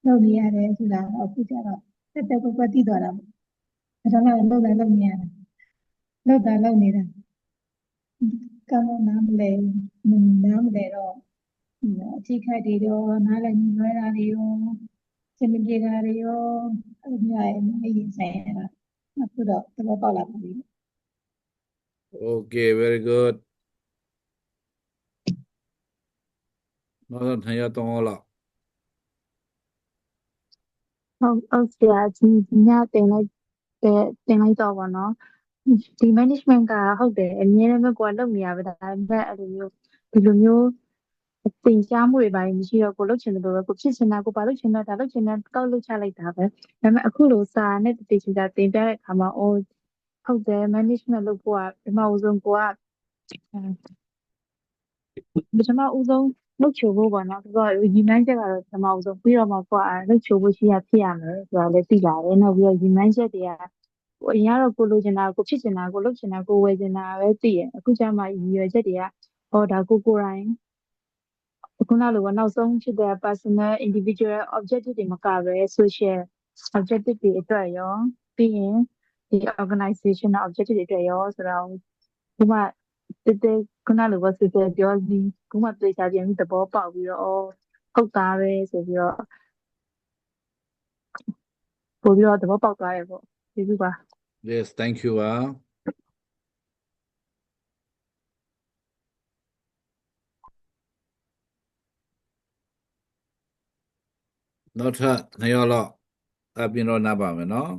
လုပ်နေရတယ်ဆိုတာအခုကျတော့တက်တက်ကွက်တည်သွားတာပေါ့ဒါတော့လုပ်နေရတယ်လုပ်နေတာကောင်းနားမလဲတော့ အထိခိုက်တွေတော့နားလည်ညီလွဲတာတွေရောစင်မပြေတာတွေရောအဲ့လိုမျိုးအများကြီးဆိုင်ရတာအခုတော့သဘောပေါက်လာပါပြီ Okay, very good. နောက်တော့2ရက်3ရက်လောက် ဟုတ်ဆရာဒီညတင်လိုက်တော့ဗောနော်ဒီ management ကဟုတ်တယ်အမြဲတမ်းကိုယ်ကလုပ်နေရပဲဒါပေမဲ့အဲ့လိုမျိုးဒီလိုမျိုးသင်ကြားမှုတွေပိုင်းမရှိတော့ကိုလုပ်ချင်တယ်လို့ပဲကိုဖြစ်ချင်တာကိုဘာလုပ်ချင်တာဒါလုပ်ချင်တာကောက်လုပ်ချလိုက်တာပဲဒါပေမဲ့အခုလိုစာနဲ့တည်ချင်တာတင်ပြတဲ့အခါမှာအိုးဟုတ်တယ် management လုပ်ဖို့ကပထမဦးဆုံးကိုကပထမဦးဆုံးလုပ်ချိုဖို့ပေါ့နော်ဆိုတော့ညီမချက်ကတော့ပထမဦးဆုံးပြီးတော့မှကိုကလုပ်ချိုဖို့ရှိရဖြစ်ရမယ်ဆိုတာလည်းသိလာတယ်နောက်ပြီးတော့ညီမချက်တွေကကိုအရင်ကတော့ကိုလိုချင်တာကိုဖြစ်ချင်တာကိုလုပ်ချင်တာကိုဝယ်ချင်တာပဲသိရအခုကျမှရည်ရွယ်ချက်တွေကဟောဒါကိုယ်တိုင်ခုနလိုကနောက်ဆုံးဖြစ်တဲ့ personal individual objective တွေမကပဲ social objective တွေအတွက်ရောပြီးရင်ဒီ organizational objective တွေအတွက်ရောဆိုတော့ဒီမှာတဲခုနလိုကစစ်စစ်ပြောပြီးခုမှတွေ့ချပြန်ပြီးသဘောပေါက်ပြီးတော့ဟုတ်သားပဲဆိုပြီးတော့ပို့ပြီးတော့သဘောပေါက်သွားရပေါ့ကျေးဇူးပါ Yes, thank you ပါနောက်ထပ်2ရက်လောက်အပြင်တော့နားပါမယ်နော်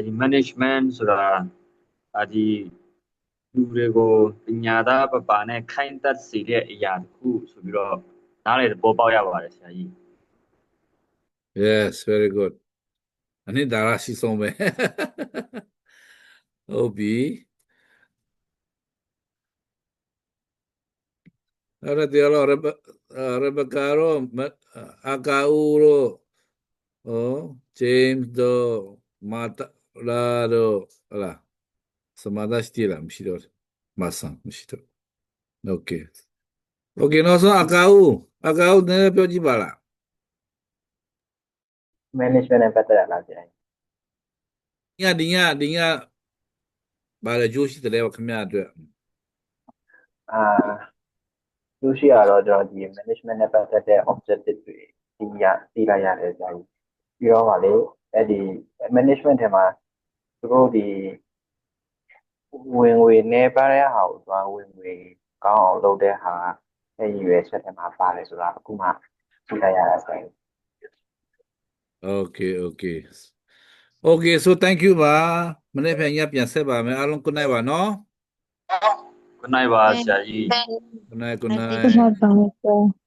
ဒီ management ဆိုတာဒီလူတွေကိုပညာသားပပါနဲ့ခိုင်းသက်စေတဲ့အရာတစ်ခုဆိုပြီးတော့နားလေပေါ်ပေါက်ရပါတယ်ဆရာကြီး Yes, very good အနှစ်သာရရှိဆုံးပဲဟုတ်ပြီအဲ့ဒါတရားRebecca ရောအကာဦးရောJames တို့မာတာလာတို့ဟလာစမဒါရှိလားမရှိတော့မဆန်မရှိတော့ Okay Okay နောက်ဆုံးအကာဦးနည်းနည်းပြောကြည့်ပါလား management နဲ့ပတ်သက်ရလားဗျာ ဒီညဘာလဲကြိုးရှိတယ်လဲခင်ဗျားအတွက် လို့ရှိရတော့ကျွန်တော်ဒီ management နဲ့ပတ်သက်တဲ့ objective တွေသိလိုက်ရတယ်ကြာကြီးပြီးတော့ဗာလေအဲ့ဒီ management ထဲမှာသူတို့ဒီဝင်ငွေနေပါတဲ့ဟာကိုသွားဝင်ငွေကောင်းအောင်လုပ်တဲ့ဟာအဲ့ဒီရွယ်ချက်ထဲမှာပါတယ်ဆိုတာအခုမှသိလိုက်ရတာဆရာ Okay so thank you ပါမနေ့ပြန်ညပြန်ဆက်ပါမယ်အားလုံး good night ပါနော် Good night ပါဆရာကြီး good night ဆက်ပါ